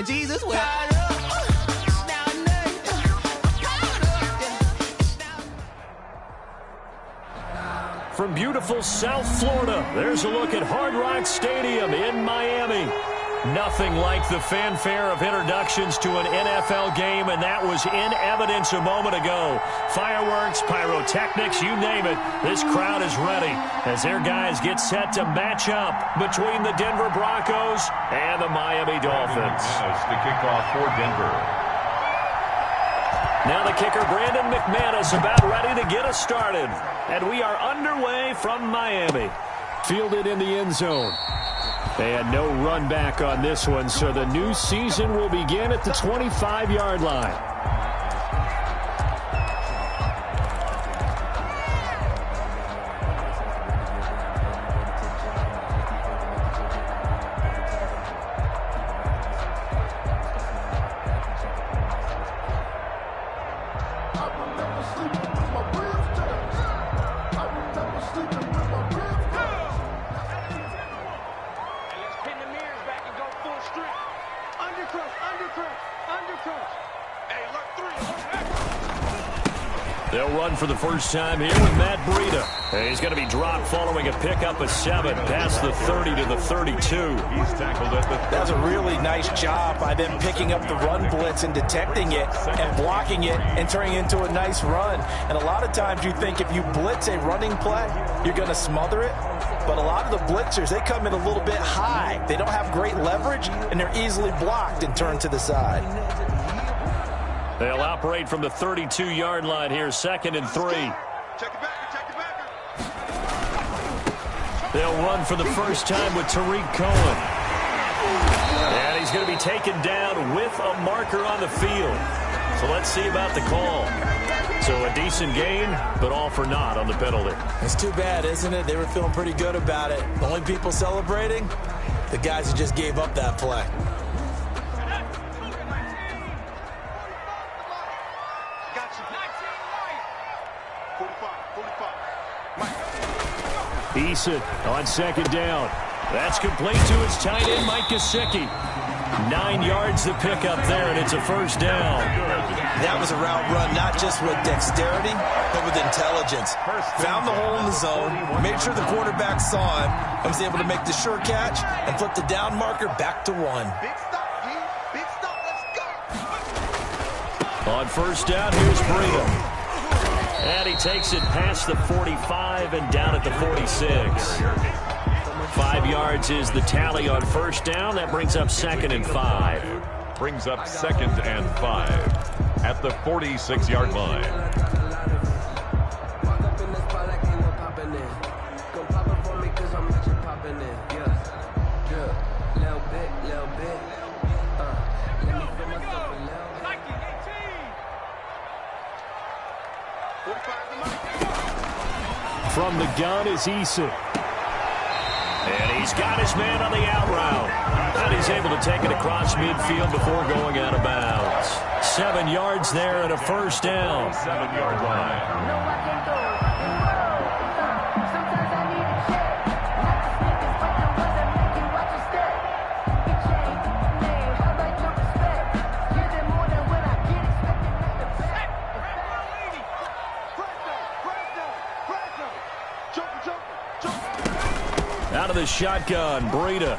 Jesus. Well, from beautiful South Florida, there's a look at Hard Rock Stadium in Miami. Nothing like the fanfare of introductions to an NFL game, and that was in evidence a moment ago. Fireworks, pyrotechnics, you name it. This crowd is ready as their guys get set to match up between the Denver Broncos and the Miami Dolphins. The kickoff for Denver. Now the kicker, Brandon McManus, about ready to get us started. And we are underway from Miami. Fielded in the end zone. And no run back on this one, so the new season will begin at the 25-yard line. They'll run for the first time here with Matt Breida. He's going to be dropped following a pickup of 7 past the 30 to the 32. He's tackled at the 30. That was a really nice job by them picking up the run blitz and detecting it and blocking it and turning it into a nice run. And a lot of times you think if you blitz a running play, you're going to smother it. But a lot of the blitzers, they come in a little bit high. They don't have great leverage, and they're easily blocked and turned to the side. They'll operate from the 32-yard line here, 2nd and 3. They'll run for the first time with Tariq Cohen. And he's going to be taken down with a marker on the field. So let's see about the call. So a decent gain, but all for naught on the penalty. It's too bad, isn't it? They were feeling pretty good about it. The only people celebrating, the guys who just gave up that play. Eason on 2nd down. That's complete to his tight end, Mike Gesicki. 9 yards to pick up there, and it's a first down. That was a route run, not just with dexterity, but with intelligence. Found the hole in the zone, made sure the quarterback saw him, and was able to make the sure catch and flip the down marker back to 1. Big stop, G. Big stop. Let's go. On first down, here's Breida. And he takes it past the 45 and down at the 46. 5 yards is the tally on first down. That brings up 2nd and 5. Brings up 2nd and 5 at the 46-yard line. From the gun is Eason. And he's got his man on the out route. And he's able to take it across midfield before going out of bounds. 7 yards there and a first down. 7-yard line. Out of the shotgun, Breida.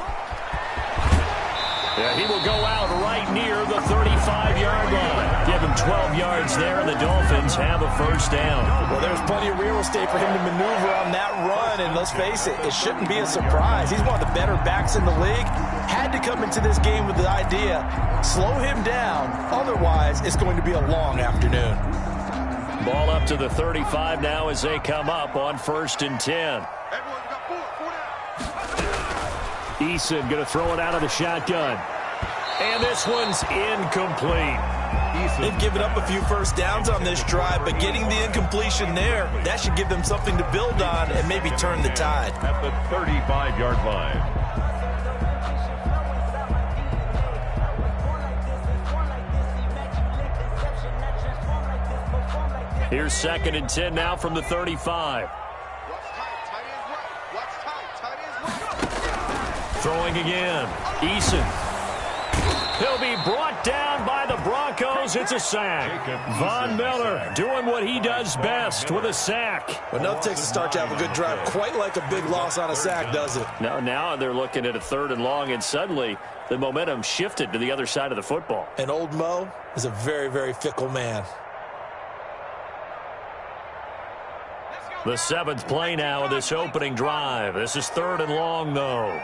Yeah, he will go out right near the 35-yard line. Give him 12 yards there, and the Dolphins have a first down. Well, there's plenty of real estate for him to maneuver on that run, and let's face it, it shouldn't be a surprise. He's one of the better backs in the league. Had to come into this game with the idea, slow him down, otherwise it's going to be a long afternoon. Ball up to the 35 now as they come up on 1st and 10. Eason going to throw it out of the shotgun. And this one's incomplete. They've given up a few first downs on this drive, but getting the incompletion there, that should give them something to build on and maybe turn the tide. At the 35-yard line. Here's 2nd and 10 now from the 35. Throwing again. Eason. He'll be brought down by the Broncos. It's a sack. Von Miller doing what he does best with a sack. Well, enough takes a start to have a good drive. Quite like a big loss on a sack, does it? Now they're looking at a 3rd and long, and suddenly the momentum shifted to the other side of the football. And old Mo is a very, very fickle man. The 7th play now of this opening drive. This is 3rd and long, though.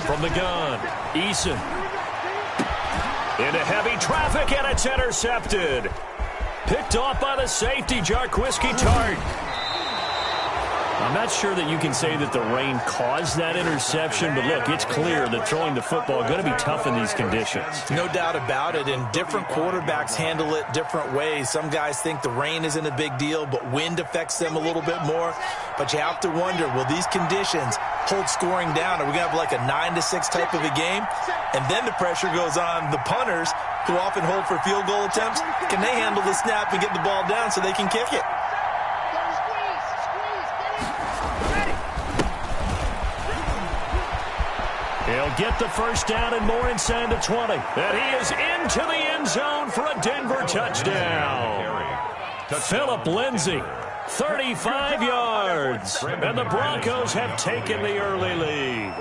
From the gun, Eason. Into heavy traffic, and it's intercepted. Picked off by the safety, Jarquiski Tart. I'm not sure that you can say that the rain caused that interception, but look, it's clear that throwing the football is going to be tough in these conditions. No doubt about it, and different quarterbacks handle it different ways. Some guys think the rain isn't a big deal, but wind affects them a little bit more. But you have to wonder, will these conditions hold scoring down? Are we going to have like a 9-6 type of a game? And then the pressure goes on the punters, who often hold for field goal attempts. Can they handle the snap and get the ball down so they can kick it? He'll get the first down and more inside the 20. And he is into the end zone for a Denver touchdown. Philip Lindsay, 35 yards. And the Broncos have taken the early lead.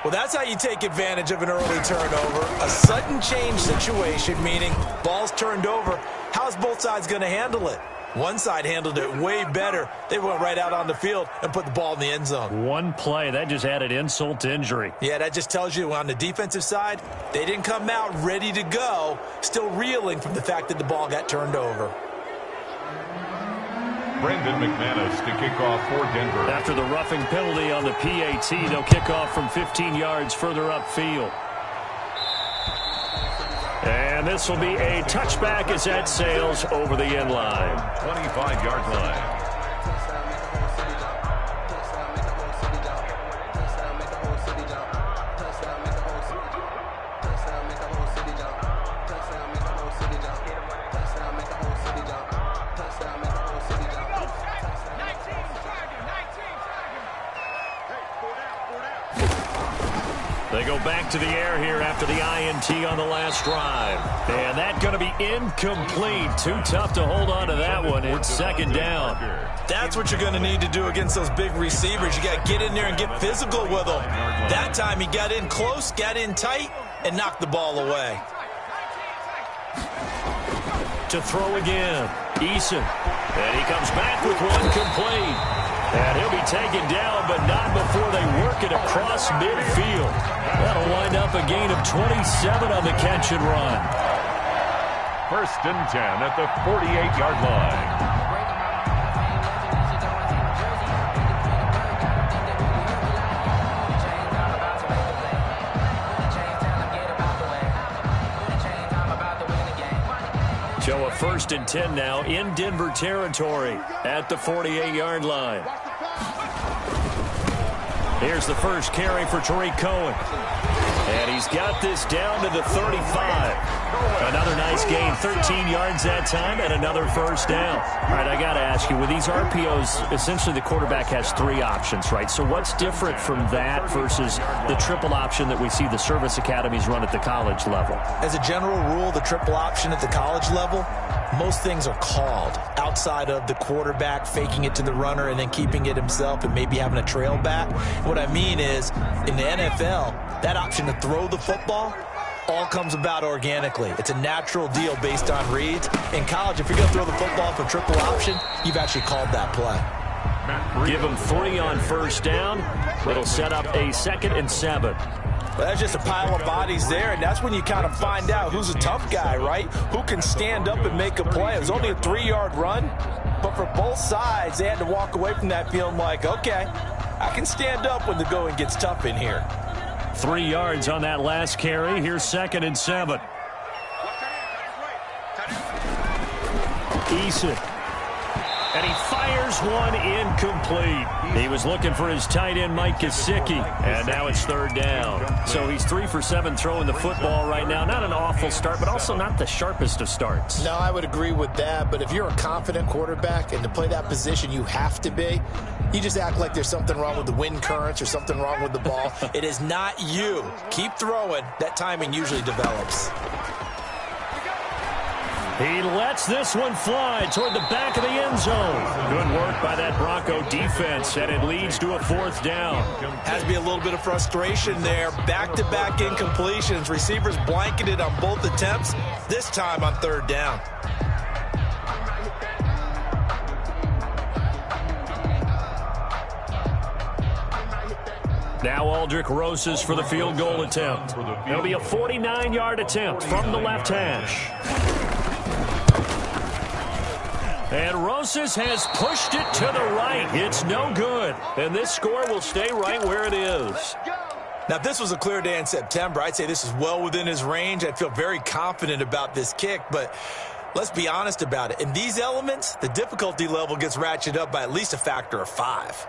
Well, that's how you take advantage of an early turnover. A sudden change situation, meaning ball's turned over. How's both sides going to handle it? One side handled it way better. They went right out on the field and put the ball in the end zone. One play, that just added insult to injury. Yeah, that just tells you on the defensive side, they didn't come out ready to go, still reeling from the fact that the ball got turned over. Brendan McManus to kick off for Denver. After the roughing penalty on the PAT, they'll kick off from 15 yards further upfield. And this will be a touchback as that sails over the end line. 25-yard line. They go back to the air here after the INT on the last drive. And that's going to be incomplete. Too tough to hold on to that one. It's 2nd down. That's what you're going to need to do against those big receivers. You got to get in there and get physical with them. That time he got in close, got in tight, and knocked the ball away. To throw again, Eason. And he comes back with one complete. And he'll be taken down, but not before they work it across midfield. That'll wind up a gain of 27 on the catch and run. 1st and 10 at the 48-yard line. So a 1st and 10 now in Denver territory at the 48-yard line. Here's the first carry for Tariq Cohen. And he's got this down to the 35. Another nice gain, 13 yards that time, and another first down. All right, I got to ask you, with these RPOs, essentially the quarterback has 3 options, right? So what's different from that versus the triple option that we see the service academies run at the college level? As a general rule, the triple option at the college level, most things are called outside of the quarterback faking it to the runner and then keeping it himself and maybe having a trail back. What I mean is, in the NFL, that option to throw the football all comes about organically. It's a natural deal based on reads. In college, if you're going to throw the football for triple option, you've actually called that play. Give him 3 on first down. It'll set up a 2nd and 7. But that's just a pile of bodies there, and that's when you kind of find out who's a tough guy, right? Who can stand up and make a play. It was only a 3-yard run, but for both sides, they had to walk away from that feeling like, okay, I can stand up when the going gets tough in here. 3 yards on that last carry. Here's 2nd and 7. Eason. And he fires one incomplete. He was looking for his tight end, Mike Gesicki, and now it's third down. So he's 3 for 7 throwing the football right now. Not an awful start, but also not the sharpest of starts. No, I would agree with that, but if you're a confident quarterback and to play that position you have to be, you just act like there's something wrong with the wind currents or something wrong with the ball. It is not you. Keep throwing. That timing usually develops. He lets this one fly toward the back of the end zone. Good work by that Bronco defense, and it leads to a fourth down. Has to be a little bit of frustration there. Back-to-back incompletions. Receivers blanketed on both attempts, this time on third down. Now Aldrick Rosas for the field goal attempt. It'll be a 49-yard attempt from the left hash. And Rosas has pushed it to the right. It's no good. And this score will stay right where it is. Now, if this was a clear day in September, I'd say this is well within his range. I'd feel very confident about this kick, but let's be honest about it. In these elements, the difficulty level gets ratcheted up by at least a factor of 5.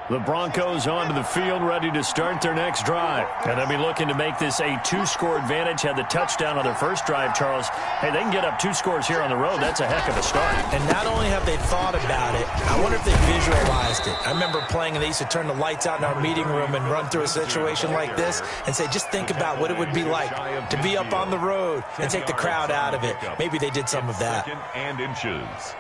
The Broncos onto the field, ready to start their next drive. And they'll be looking to make this a 2-score advantage. Had the touchdown on their first drive, Charles. Hey, they can get up 2 scores here on the road. That's a heck of a start. And not only have they thought about it, I wonder if they visualized it. I remember playing, and they used to turn the lights out in our meeting room and run through a situation like this and say, just think about what it would be like to be up on the road and take the crowd out of it. Maybe they did some of that. And inches.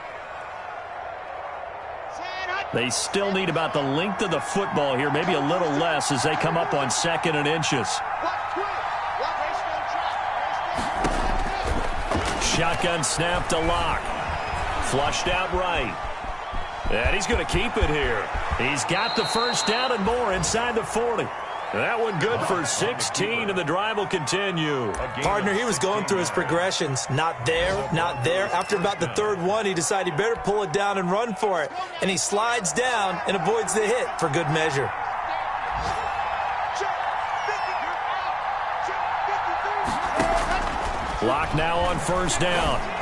They still need about the length of the football here, maybe a little less as they come up on 2nd and inches. Shotgun snap to Locke. Flushed out right. And he's going to keep it here. He's got the first down and more inside the 40. That one good for 16, and the drive will continue. Partner, he was going through his progressions. Not there, not there. After about the third one, he decided he better pull it down and run for it. And he slides down and avoids the hit for good measure. Locke now on first down.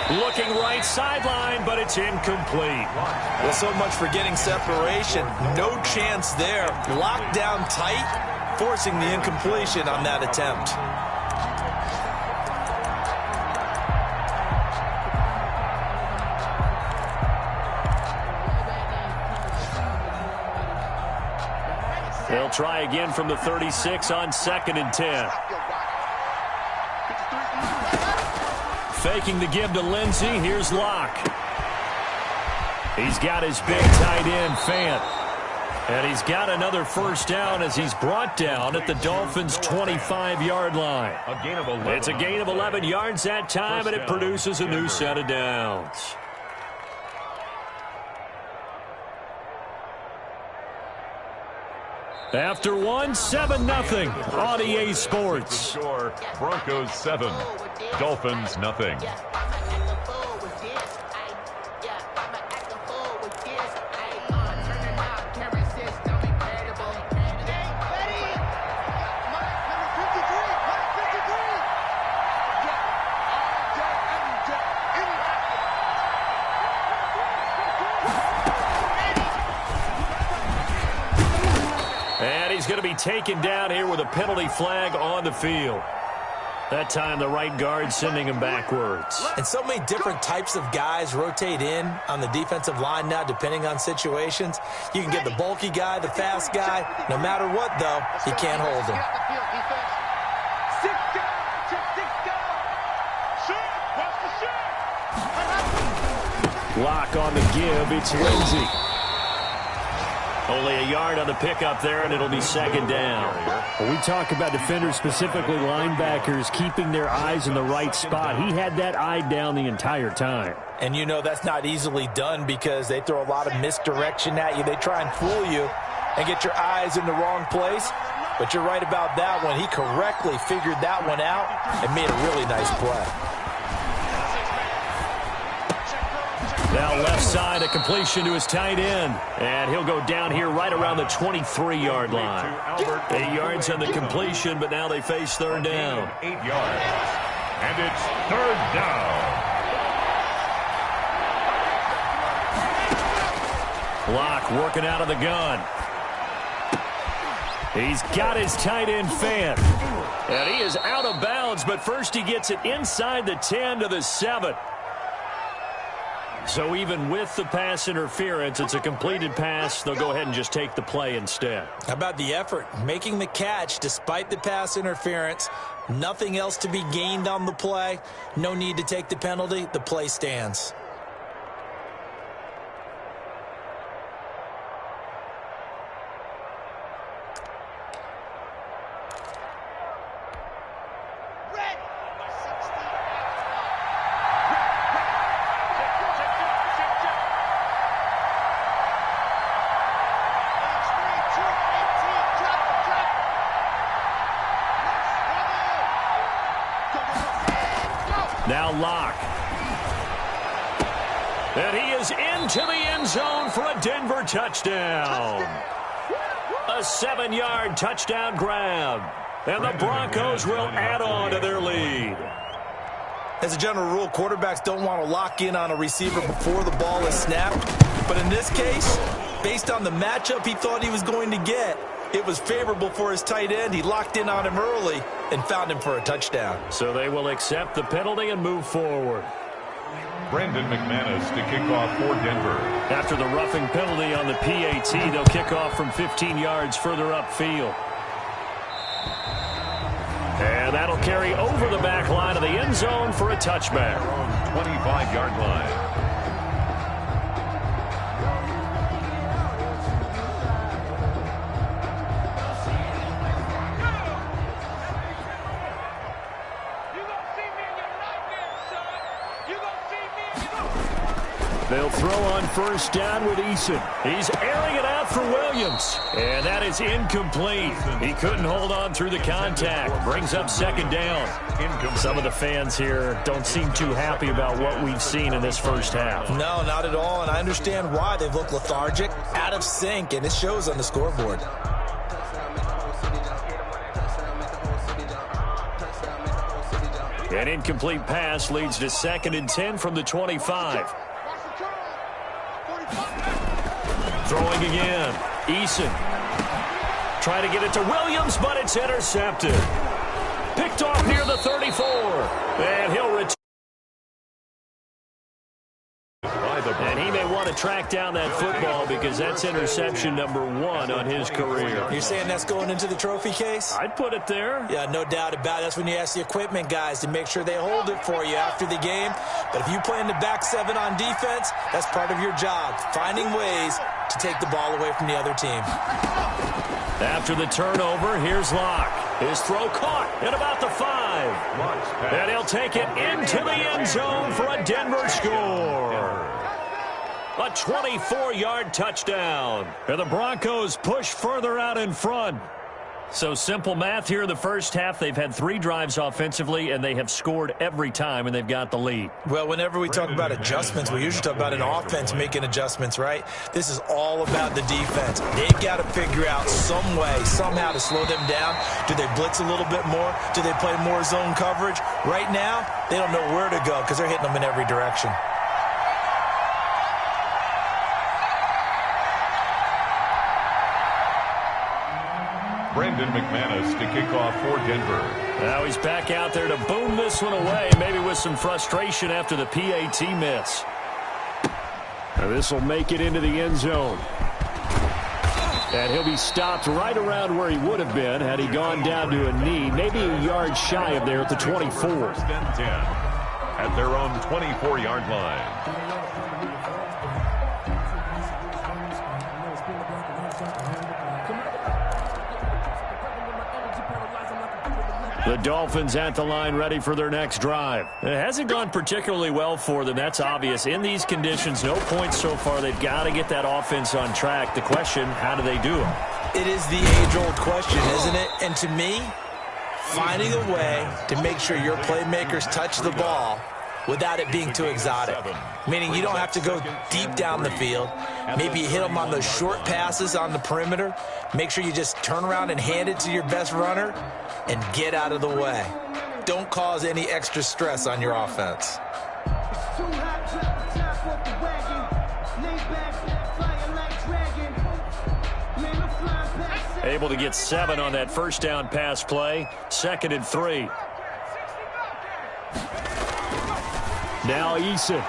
Looking right sideline, but it's incomplete. Well, so much for getting separation. No chance there. Locked down tight, forcing the incompletion on that attempt. They'll try again from the 36 on 2nd and 10. Faking the give to Lindsey. Here's Locke. He's got his big tight end, Fant. And he's got another first down as he's brought down at the Dolphins' 25-yard line. A gain of 11. It's a gain of 11 yards that time, and it produces a new set of downs. After one, 7-0 on EA Sports. Score, Broncos 7, Dolphins nothing. He's going to be taken down here with a penalty flag on the field. That time the right guard sending him backwards. And so many different types of guys rotate in on the defensive line now depending on situations. You can get the bulky guy, the fast guy. No matter what, though, you can't hold him. Locke on the give. It's Lindsey. Only a yard on the pickup there, and it'll be 2nd down. When we talk about defenders, specifically linebackers, keeping their eyes in the right spot. He had that eye down the entire time. And you know that's not easily done because they throw a lot of misdirection at you. They try and fool you and get your eyes in the wrong place. But you're right about that one. He correctly figured that one out and made a really nice play. Now left side, a completion to his tight end. And he'll go down here right around the 23-yard line. 8 yards on the completion, but now they face 3rd down. 8 yards. And it's third down. Locke working out of the gun. He's got his tight end fan. And he is out of bounds, but first he gets it inside the 10 to the 7. So even with the pass interference, it's a completed pass. They'll go ahead and just take the play instead. How about the effort? Making the catch despite the pass interference. Nothing else to be gained on the play. No need to take the penalty. The play stands. Now Locke. And he is into the end zone for a Denver touchdown. A 7-yard touchdown grab. And the Broncos will add on to their lead. As a general rule, quarterbacks don't want to lock in on a receiver before the ball is snapped. But in this case, based on the matchup he thought he was going to get, it was favorable for his tight end. He locked in on him early and found him for a touchdown. So they will accept the penalty and move forward. Brandon McManus to kick off for Denver. After the roughing penalty on the PAT, they'll kick off from 15 yards further upfield. And that'll carry over the back line of the end zone for a touchback. 25-yard line. They'll throw on first down with Eason. He's airing it out for Williams. And that is incomplete. He couldn't hold on through the contact. Brings up second down. Some of the fans here don't seem too happy about what we've seen in this first half. No, not at all, and I understand why. They've looked lethargic, out of sync, and it shows on the scoreboard. An incomplete pass leads to 2nd and 10 from the 25. Throwing again. Eason. Trying to get it to Williams, but it's intercepted. Picked off near the 34. And he'll return. And he may want to track down that football because that's interception number 1 on his career. You're saying that's going into the trophy case? I'd put it there. Yeah, no doubt about it. That's when you ask the equipment guys to make sure they hold it for you after the game. But if you play in the back 7 on defense, that's part of your job, finding ways to take the ball away from the other team. After the turnover, here's Locke. His throw caught at about the 5. And he'll take it into the end zone for a Denver score. A 24-yard touchdown. And the Broncos push further out in front. So simple math here in the first half. They've had 3 drives offensively, and they have scored every time, and they've got the lead. Well, whenever we talk about adjustments, we usually talk about an offense making adjustments, right? This is all about the defense. They've got to figure out some way, somehow to slow them down. Do they blitz a little bit more? Do they play more zone coverage? Right now, they don't know where to go because they're hitting them in every direction. Brandon McManus to kick off for Denver. Now he's back out there to boom this one away, maybe with some frustration after the PAT miss. Now this will make it into the end zone. And he'll be stopped right around where he would have been had he gone down to a knee, maybe a yard shy of there at the 24. First and 10 at their own 24-yard line. The Dolphins at the line ready for their next drive. It hasn't gone particularly well for them. That's obvious. In these conditions, no points so far. They've got to get that offense on track. The question, how do they do it? It is the age-old question, isn't it? And to me, finding a way to make sure your playmakers touch the ball without it being too exotic. Meaning you don't have to go deep down the field. Maybe you hit them on those short passes on the perimeter. Make sure you just turn around and hand it to your best runner and get out of the way. don't cause any extra stress on your offense. Able to get 7 on that first down pass play. 2nd and 3. Now Eason.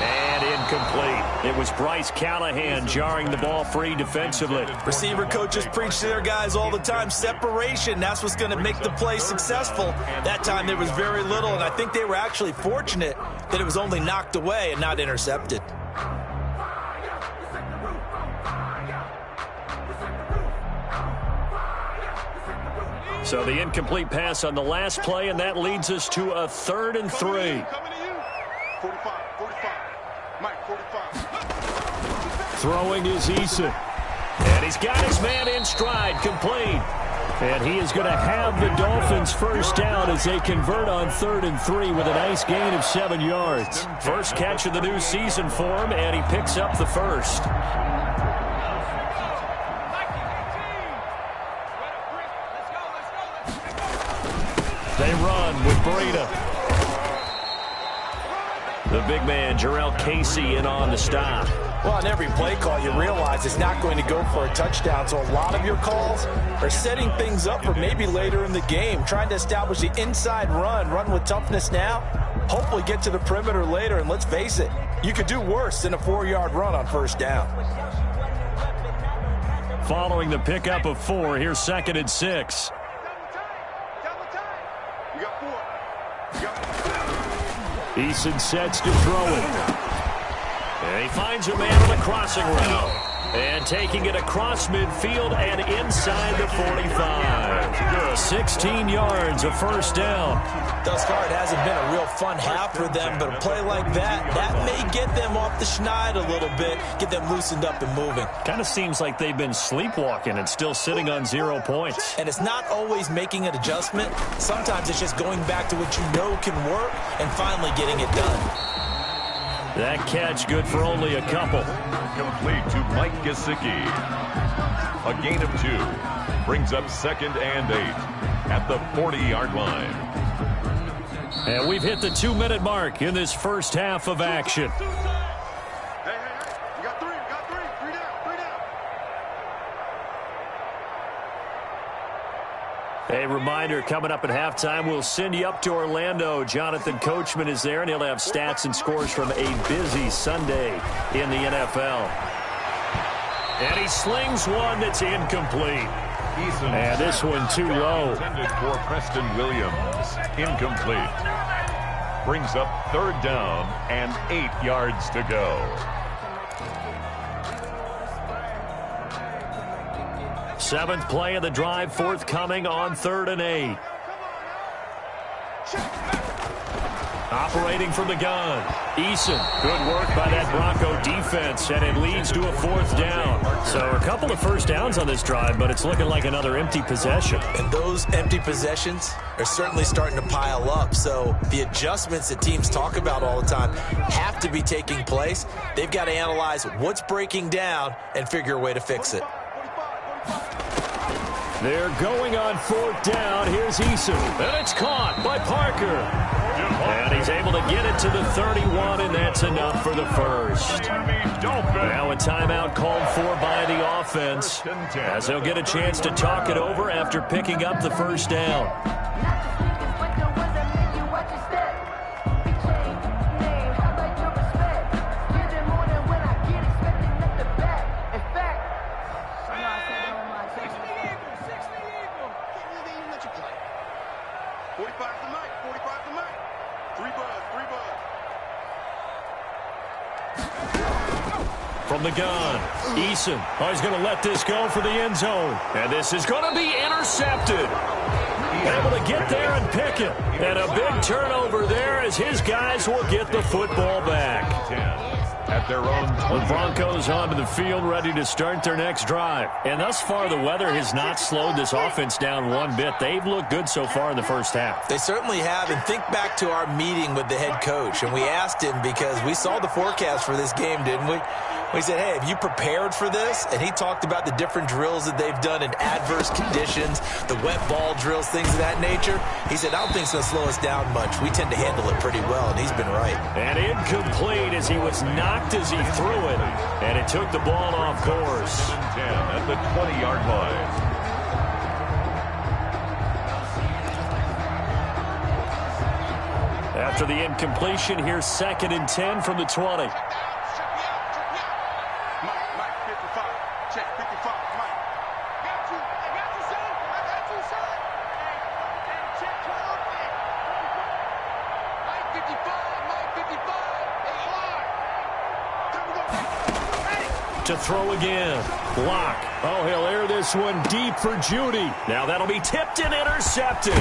And incomplete. It was Bryce Callahan jarring the ball free defensively. Receiver coaches preach to their guys all the time. Separation, that's what's going to make the play successful. That time there was very little, and I think they were actually fortunate that it was only knocked away and not intercepted. So the incomplete pass on the last play, and that leads us to a 3rd and 3. Coming to you. 45. Mike, 45. Throwing is Eason. And he's got his man in stride, complete. And he is going to have the Dolphins first down as they convert on 3rd and 3 with a nice gain of 7 yards. First catch of the new season for him, and he picks up the first. They run with Breida. The big man, Jurrell Casey, in on the stop. Well, on every play call, you realize it's not going to go for a touchdown. So a lot of your calls are setting things up for maybe later in the game, trying to establish the inside run with toughness now, hopefully get to the perimeter later. And let's face it, you could do worse than a 4-yard run on first down. Following the pickup of 4, here's 2nd and 6. Eason sets to throw it. And he finds a man on the crossing route. And taking it across midfield and inside the 45. 16 yards, a first down. Thus far, it hasn't been a real fun half for them, but a play like that may get them off the schneid a little bit, get them loosened up and moving. Kind of seems like they've been sleepwalking and still sitting on 0 points. And it's not always making an adjustment. Sometimes it's just going back to what you know can work and finally getting it done. That catch good for only a couple. Complete to Mike Gesicki. A gain of 2. Brings up 2nd and 8 at the 40-yard line. And we've hit the 2-minute mark in this first half of action. Hey. You got 3. 3 down. A reminder, coming up at halftime, we'll send you up to Orlando. Jonathan Coachman is there, and he'll have stats and scores from a busy Sunday in the NFL. And he slings one that's incomplete. And this one too low. Intended for Preston Williams. Incomplete. Brings up 3rd down and 8 yards to go. 7th play of the drive, forthcoming on 3rd and 8. Operating from the gun. Eason. Good work by that Bronco defense, and it leads to a 4th down. So a couple of first downs on this drive, but it's looking like another empty possession. And those empty possessions are certainly starting to pile up. So the adjustments that teams talk about all the time have to be taking place. They've got to analyze what's breaking down and figure a way to fix it. They're going on 4th down. Here's Eason. And it's caught by Parker. And he's able to get it to the 31, and that's enough for the first. Now a timeout called for by the offense, as they'll get a chance to talk it over after picking up the first down. From the gun, Eason. Oh, he's going to let this go for the end zone. And this is going to be intercepted. Able to get there and pick it. And a big turnover there as his guys will get the football back. At their own The Broncos onto the field, ready to start their next drive. And thus far, the weather has not slowed this offense down one bit. They've looked good so far in the first half. They certainly have. And think back to our meeting with the head coach. And we asked him, because we saw the forecast for this game, didn't we? He said, hey, have you prepared for this? And he talked about the different drills that they've done in adverse conditions, the wet ball drills, things of that nature. He said, I don't think it's going to slow us down much. We tend to handle it pretty well, and he's been right. And incomplete as he was knocked as he threw it. And it took the ball off course. 10 at the 20-yard line. After the incompletion, here's 2nd and 10 from the 20. To throw again. Block. Oh, he'll air this one deep for Judy. Now that'll be tipped and intercepted.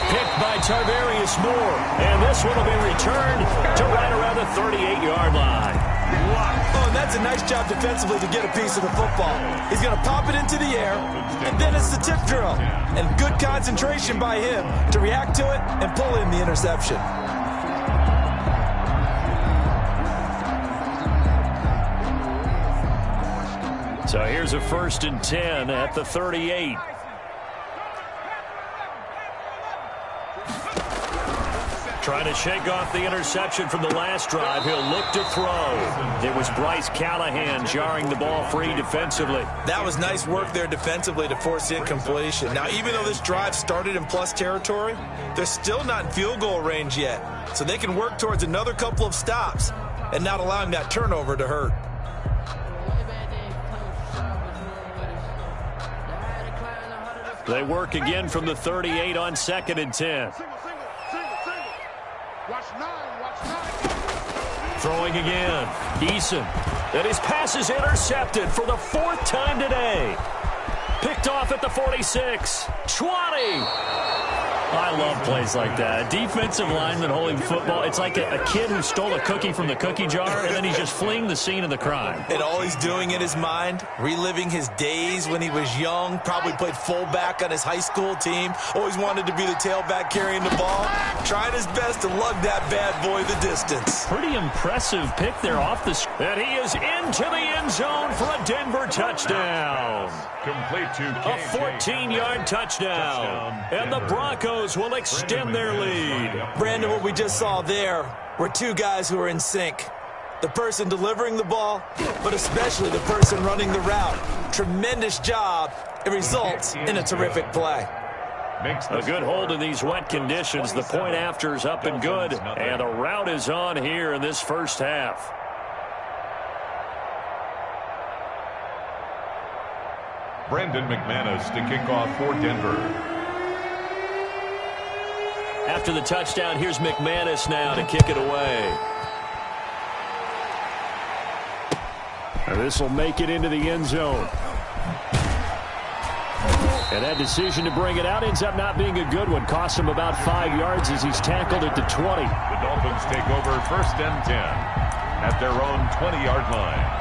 Picked by Tarvarius Moore. And this one will be returned to right around the 38-yard line. Oh, and that's a nice job defensively to get a piece of the football. He's going to pop it into the air, and then it's the tip drill. And good concentration by him to react to it and pull in the interception. So here's a 1st and 10 at the 38. Trying to shake off the interception from the last drive. He'll look to throw. It was Bryce Callahan jarring the ball free defensively. That was nice work there defensively to force incompletion. Now, even though this drive started in plus territory, they're still not in field goal range yet. So they can work towards another couple of stops and not allowing that turnover to hurt. They work again from the 38 on 2nd and 10. Throwing again. Eason. And his pass is intercepted for the 4th time today. Picked off at the 46. 20. I love plays like that. A defensive lineman holding football. It's like a kid who stole a cookie from the cookie jar, and then he's just fleeing the scene of the crime. And all he's doing in his mind, reliving his days when he was young, probably played fullback on his high school team, always wanted to be the tailback carrying the ball, tried his best to lug that bad boy the distance. Pretty impressive pick there off the... And he is into the end zone for a Denver touchdown. Complete to A 14-yard touchdown. And the Broncos will extend their lead. Brandon, what we just saw there were two guys who are in sync. The person delivering the ball, but especially the person running the route. Tremendous job. It results in a terrific play. A good hold in these wet conditions. The point after is up and good. And the route is on here in this first half. Brandon McManus to kick off for Denver. After the touchdown, here's McManus now to kick it away. And this will make it into the end zone. And that decision to bring it out ends up not being a good one. Cost him about 5 yards as he's tackled at the 20. The Dolphins take over 1st and 10 at their own 20-yard line.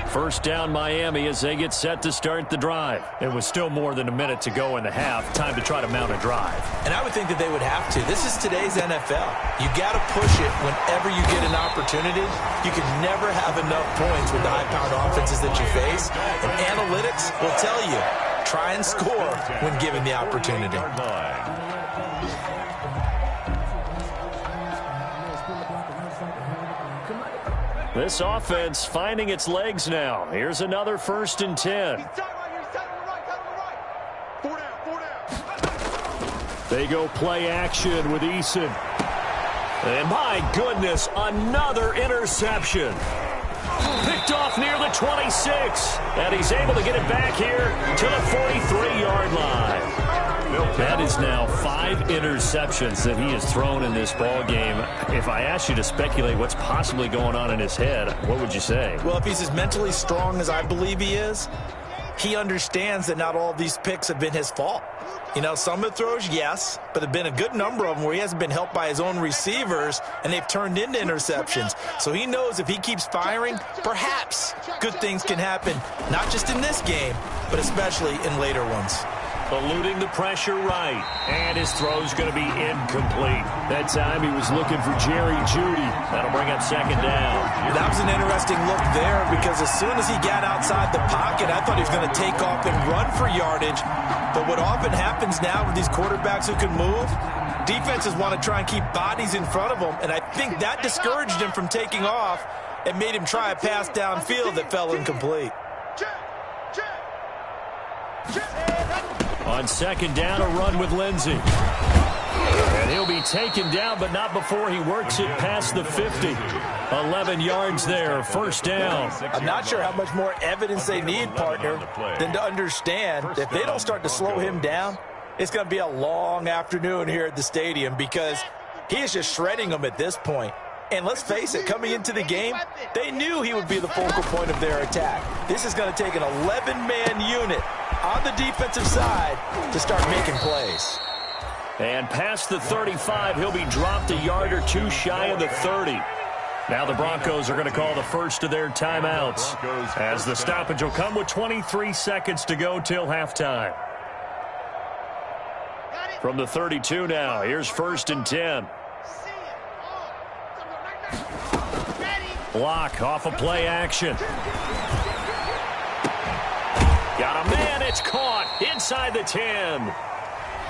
First down Miami as they get set to start the drive. It was still more than a minute to go in the half. Time to try to mount a drive. And I would think that they would have to. This is today's NFL. You got to push it whenever you get an opportunity. You can never have enough points with the high-powered offenses that you face. And analytics will tell you, try and score when given the opportunity. This offense finding its legs now. Here's another 1st and 10. They go play action with Eason. And my goodness, another interception. Picked off near the 26. And he's able to get it back here to the 43-yard line. That is now 5 interceptions that he has thrown in this ball game. If I asked you to speculate what's possibly going on in his head, what would you say? Well, if he's as mentally strong as I believe he is, he understands that not all of these picks have been his fault. You know, some of the throws, yes, but there have been a good number of them where he hasn't been helped by his own receivers, and they've turned into interceptions. So he knows if he keeps firing, perhaps good things can happen, not just in this game, but especially in later ones. Eluding the pressure right, and his throw's going to be incomplete. That time he was looking for Jerry Jeudy. That'll bring up second down. That was an interesting look there because as soon as he got outside the pocket, I thought he was going to take off and run for yardage. But what often happens now with these quarterbacks who can move, defenses want to try and keep bodies in front of them, and I think that discouraged him from taking off and made him try a pass downfield that fell incomplete. On second down, a run with Lindsey. And he'll be taken down, but not before he works it past the 50. 11 yards there, first down. I'm not sure how much more evidence they need, partner, than to understand that if they don't start to slow him down, it's going to be a long afternoon here at the stadium because he is just shredding them at this point. And let's face it, coming into the game, they knew he would be the focal point of their attack. This is going to take an 11-man unit on the defensive side to start making plays. And past the 35, he'll be dropped a yard or two shy of the 30. Now the Broncos are going to call the first of their timeouts as the stoppage will come with 23 seconds to go till halftime. From the 32 now, here's first and 10. Block off a play action. Got a man, it's caught inside the 10.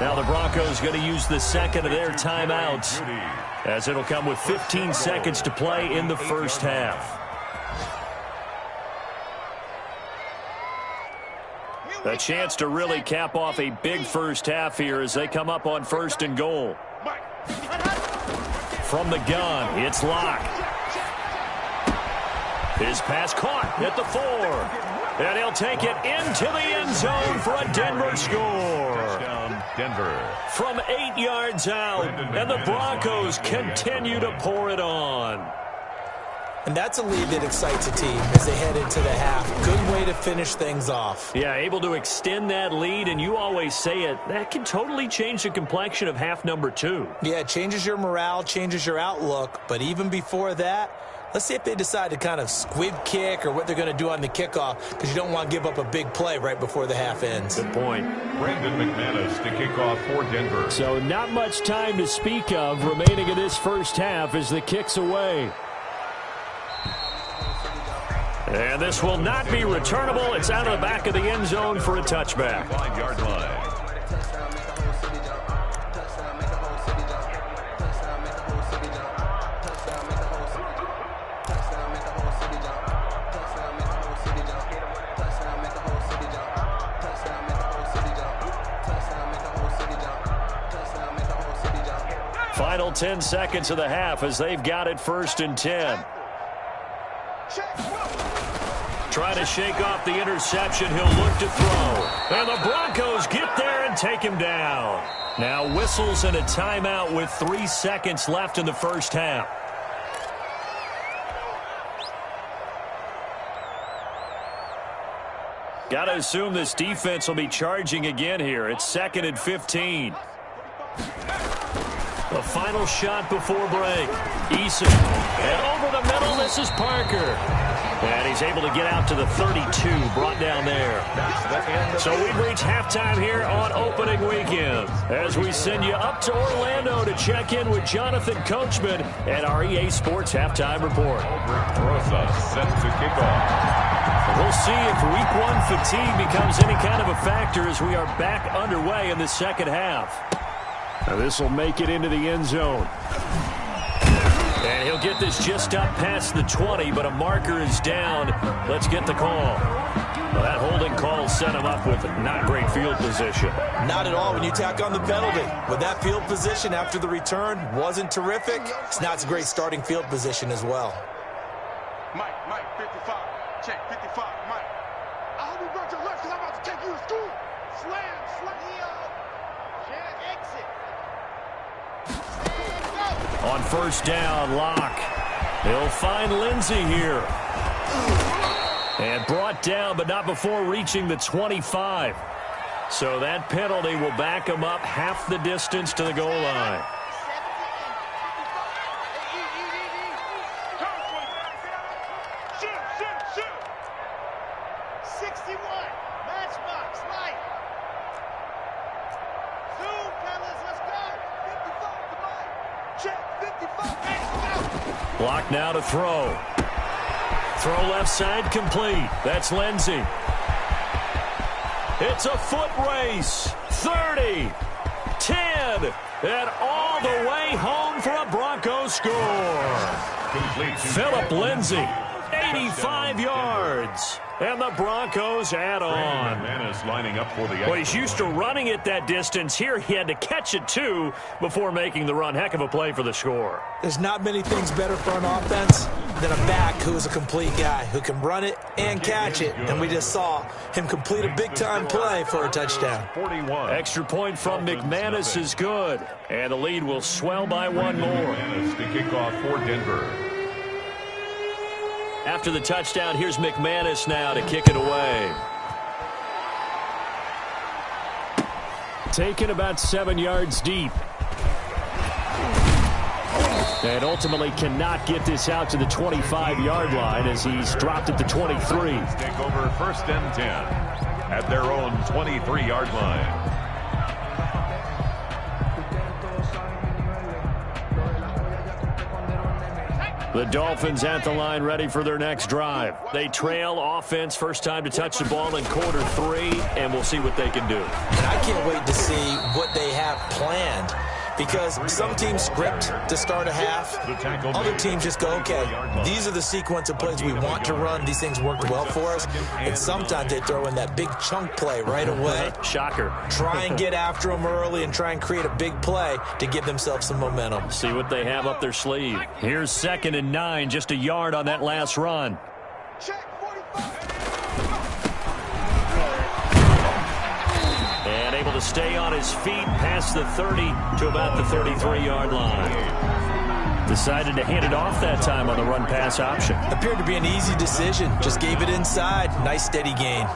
Now the Broncos going to use the second of their timeouts as it'll come with 15 seconds to play in the first half. A chance to really cap off a big first half here as they come up on first and goal. From the gun, it's Locke. His pass caught at the 4. And he'll take it into the end zone for a Denver score. Touchdown, Denver. From 8 yards out, and the Broncos continue to pour it on. And that's a lead that excites a team as they head into the half. Good way to finish things off. Yeah, able to extend that lead, and you always say it, that can totally change the complexion of half number 2. Yeah, it changes your morale, changes your outlook, but even before that, let's see if they decide to kind of squib kick or what they're going to do on the kickoff because you don't want to give up a big play right before the half ends. Good point. Brandon McManus to kick off for Denver. So not much time to speak of remaining in this first half as the kick's away. And this will not be returnable. It's out of the back of the end zone for a touchback. 5-yard line. Final 10 seconds of the half as they've got it first and 10. Trying to shake off the interception. He'll look to throw. And the Broncos get there and take him down. Now whistles and a timeout with 3 seconds left in the first half. Got to assume this defense will be charging again here. It's 2nd and 15. The final shot before break. Eason. And over the middle, this is Parker. And he's able to get out to the 32, brought down there. So we've reached halftime here on opening weekend as we send you up to Orlando to check in with Jonathan Coachman and our EA Sports Halftime Report. Rosa set to kick off. We'll see if Week 1 fatigue becomes any kind of a factor as we are back underway in the second half. Now this will make it into the end zone. And he'll get this just up past the 20, but a marker is down. Let's get the call. Well, that holding call set him up with not great field position. Not at all when you tack on the penalty. With that field position after the return wasn't terrific, it's not a great starting field position as well. Mike, 55. Check, 55, Mike. I hope you brought your lunch because I'm about to take you to school. Slam. Exit. On first down, Locke. He'll find Lindsey here. And brought down, but not before reaching the 25. So that penalty will back him up half the distance to the goal line. Block now to throw. Throw left side complete. That's Lindsey. It's a foot race. 30, 10, and all the way home for a Broncos score. Phillip Lindsay, 85 yards. And the Broncos add on. Lining up for the well, he's used to running it that distance. Here he had to catch it, too, before making the run. Heck of a play for the score. There's not many things better for an offense than a back who is a complete guy, who can run it and catch it. And we just saw him complete a big-time play for a touchdown. 41. Extra point from McManus is good. And the lead will swell by one more. McManus to kick off for Denver. After the touchdown, here's McManus now to kick it away. Taken about 7 yards deep. And ultimately cannot get this out to the 25-yard line as he's dropped at the 23. Take over 1st and 10 at their own 23-yard line. The Dolphins at the line ready for their next drive. They trail offense first time to touch the ball in quarter 3, and we'll see what they can do. And I can't wait to see what they have planned, because some teams script to start a half. Other teams just go, okay, these are the sequence of plays we want to run. These things worked well for us. And sometimes they throw in that big chunk play right away. Shocker. Try and get after them early and try and create a big play to give themselves some momentum. See what they have up their sleeve. Here's 2nd and 9, just a yard on that last run. And able to stay on his feet past the 30 to about the 33-yard line. Decided to hand it off that time on the run-pass option. Appeared to be an easy decision. Just gave it inside. Nice steady gain.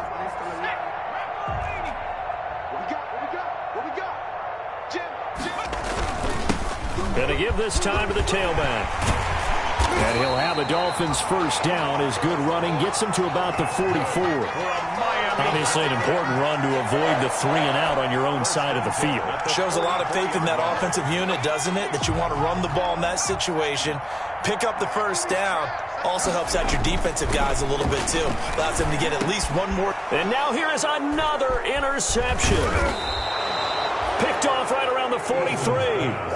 Gonna give this time to the tailback. And he'll have a Dolphins first down as good running gets him to about the 44. Obviously an important run to avoid the 3 and out on your own side of the field. Shows a lot of faith in that offensive unit, doesn't it? That you want to run the ball in that situation. Pick up the first down. Also helps out your defensive guys a little bit, too. Allows them to get at least one more. And now here is another interception. Picked off right around the 43.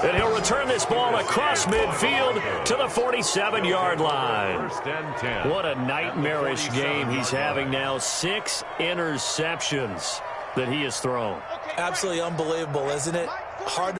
And he'll return this ball across midfield to the 47-yard line. 1st and 10. What a nightmarish game he's having now. 6 interceptions that he has thrown. Absolutely unbelievable, isn't it? Hard